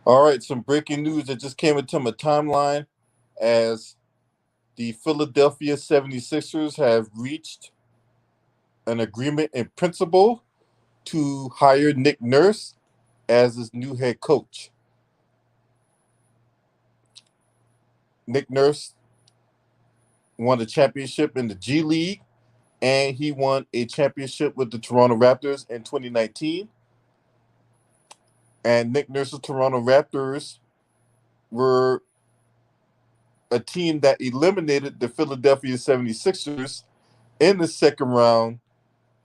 All right, some breaking news that just came into my timeline as the Philadelphia 76ers have reached an agreement in principle to hire Nick Nurse as his new head coach. Nick Nurse won a championship in the G League, and he won a championship with the Toronto Raptors in 2019. And Nick Nurse's Toronto Raptors were a team that eliminated the Philadelphia 76ers in the second round.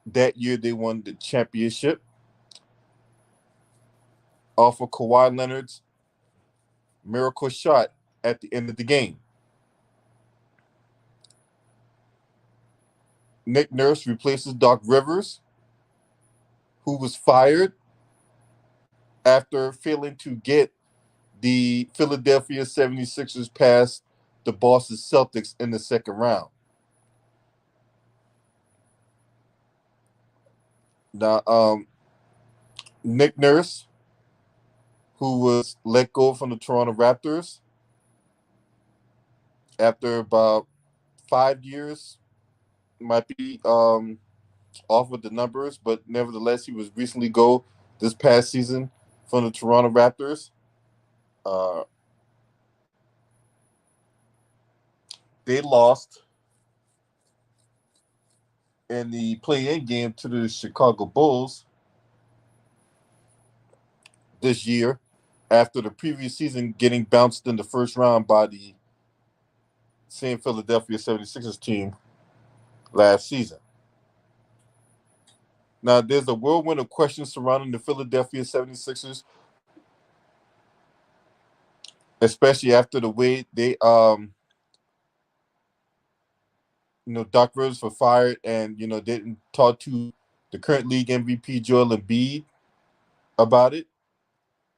That year, they won the championship off of Kawhi Leonard's miracle shot at the end of the game. Nick Nurse replaces Doc Rivers, who was fired after failing to get the Philadelphia 76ers past the Boston Celtics in the second round. Now, Nick Nurse, who was let go from the Toronto Raptors after about 5 years, might be off with the numbers, but nevertheless, he was recently go this past season from the Toronto Raptors. Uh, they lost in the play-in game to the Chicago Bulls this year after the previous season getting bounced in the first round by the same Philadelphia 76ers team last season. Now, there's a whirlwind of questions surrounding the Philadelphia 76ers, especially after the way they, Doc Rivers were fired and, didn't talk to the current league MVP, Joel Embiid, about it,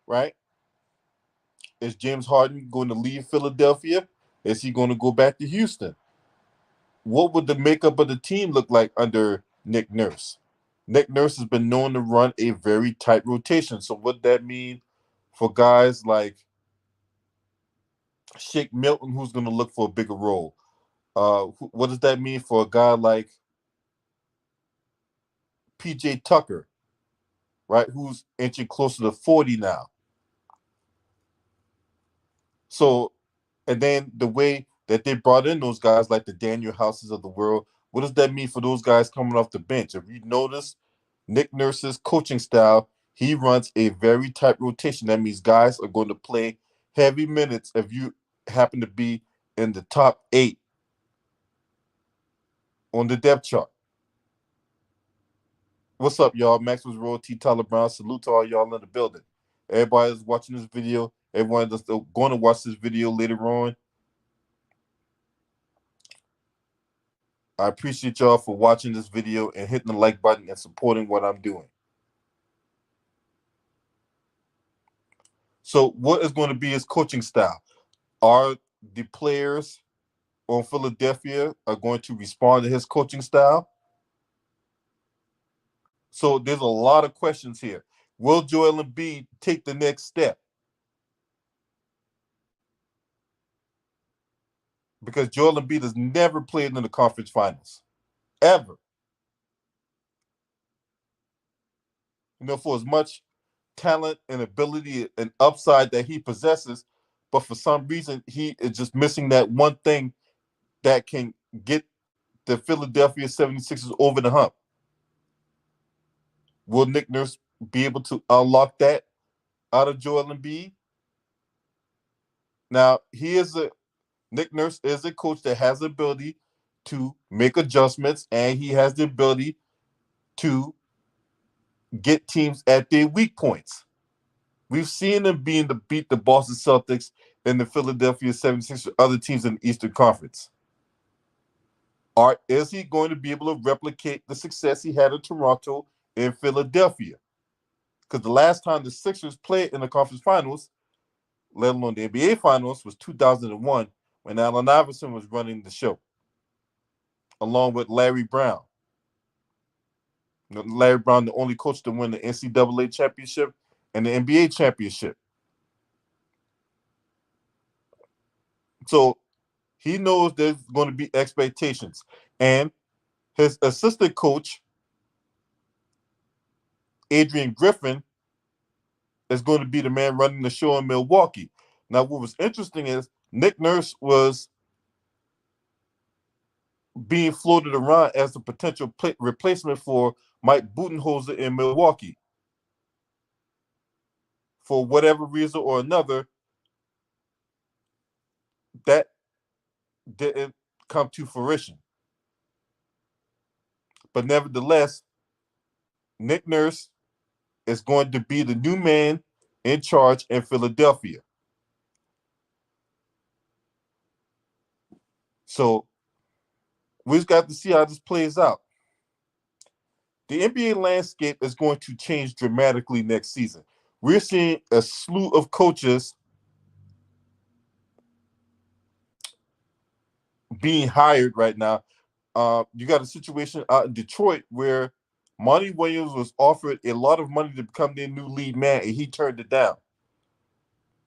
right? Is James Harden going to leave Philadelphia? Is he going to go back to Houston? What would the makeup of the team look like under Nick Nurse? Nick Nurse has been known to run a very tight rotation. So what that mean for guys like Shake Milton, who's going to look for a bigger role? What does that mean for a guy like PJ Tucker, right, who's inching closer to 40 now? So, and then the way that they brought in those guys like the Daniel Houses of the world, what does that mean for those guys coming off the bench? If you notice Nick Nurse's coaching style, he runs a very tight rotation. That means guys are going to play heavy minutes if you happen to be in the top 8 on the depth chart. What's up, y'all? Maxwell's Royalty, Tyler Brown. Salute to all y'all in the building. Everybody that's watching this video, everyone that's going to watch this video later on, I appreciate y'all for watching this video and hitting the like button and supporting what I'm doing. So what is going to be his coaching style? Are the players on Philadelphia are going to respond to his coaching style? So there's a lot of questions here. Will Joel Embiid take the next step? Because Joel Embiid has never played in the conference finals. Ever. For as much talent and ability and upside that he possesses, but for some reason he is just missing that one thing that can get the Philadelphia 76ers over the hump. Will Nick Nurse be able to unlock that out of Joel Embiid? Now, Nick Nurse is a coach that has the ability to make adjustments, and he has the ability to get teams at their weak points. We've seen him being to beat the Boston Celtics and the Philadelphia 76ers, other teams in the Eastern Conference. Is he going to be able to replicate the success he had in Toronto and Philadelphia? Because the last time the Sixers played in the conference finals, let alone the NBA finals, was 2001 when Allen Iverson was running the show, along with Larry Brown. Larry Brown, the only coach to win the NCAA championship and the NBA championship. So he knows there's going to be expectations. And his assistant coach, Adrian Griffin, is going to be the man running the show in Milwaukee. Now, what was interesting is Nick Nurse was being floated around as a potential replacement for Mike Budenholzer in Milwaukee. For whatever reason or another, that didn't come to fruition. But nevertheless, Nick Nurse is going to be the new man in charge in Philadelphia. So we just got to see how this plays out. The NBA landscape is going to change dramatically next season. We're seeing a slew of coaches being hired right now. You got a situation out in Detroit where Monty Williams was offered a lot of money to become their new lead man, and he turned it down.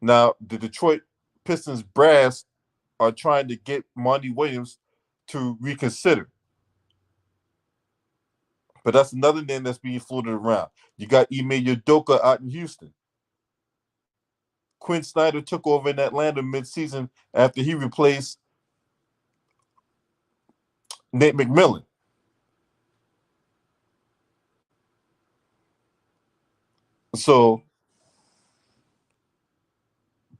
Now, the Detroit Pistons brass are trying to get Monty Williams to reconsider. But that's another name that's being floated around. You got Ime Udoka out in Houston. Quinn Snyder took over in Atlanta midseason after he replaced Nate McMillan. So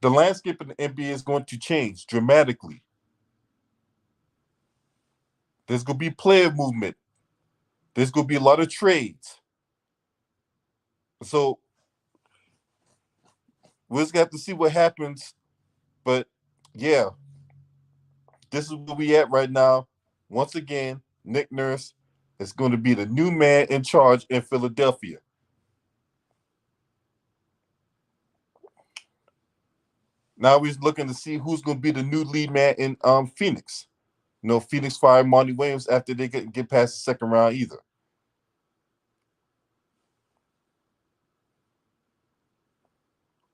the landscape in the NBA is going to change dramatically. There's going to be player movement. There's going to be a lot of trades. So we'll just have to see what happens. But yeah, this is where we at right now. Once again, Nick Nurse is going to be the new man in charge in Philadelphia. Now we're looking to see who's going to be the new lead man in Phoenix. Phoenix fired Monty Williams after they couldn't get past the second round either.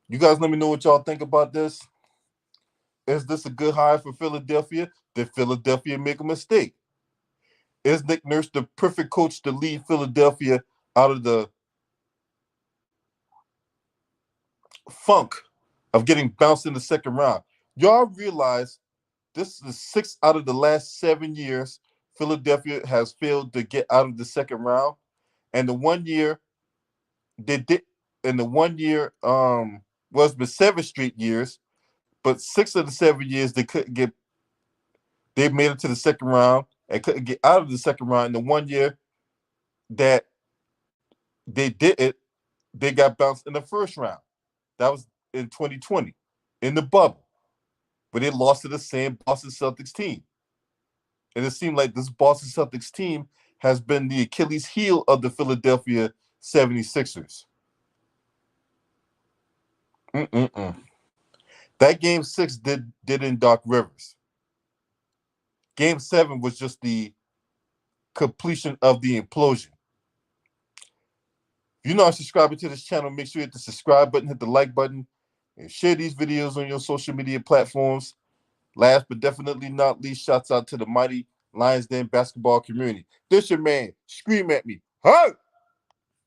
You guys let me know what y'all think about this. Is this a good hire for Philadelphia? Did Philadelphia make a mistake? Is Nick Nurse the perfect coach to lead Philadelphia out of the funk of getting bounced in the second round? Y'all realize this is 6 out of the last 7 years Philadelphia has failed to get out of the second round. And the 1 year they did, in the 1 year, well, it's been 7 straight years, but 6 of the 7 years they made it to the second round and couldn't get out of the second round. In the 1 year that they did it, they got bounced in the first round. That was in 2020 in the bubble, but they lost to the same Boston Celtics team. And it seemed like this Boston Celtics team has been the Achilles heel of the Philadelphia 76ers. That game 6 did in Doc Rivers. Game 7 was just the completion of the implosion. If you're not subscribing to this channel, make sure you hit the subscribe button, hit the like button, and share these videos on your social media platforms. Last but definitely not least, shouts out to the mighty Lions Den basketball community. This your man. Scream at me. Hey!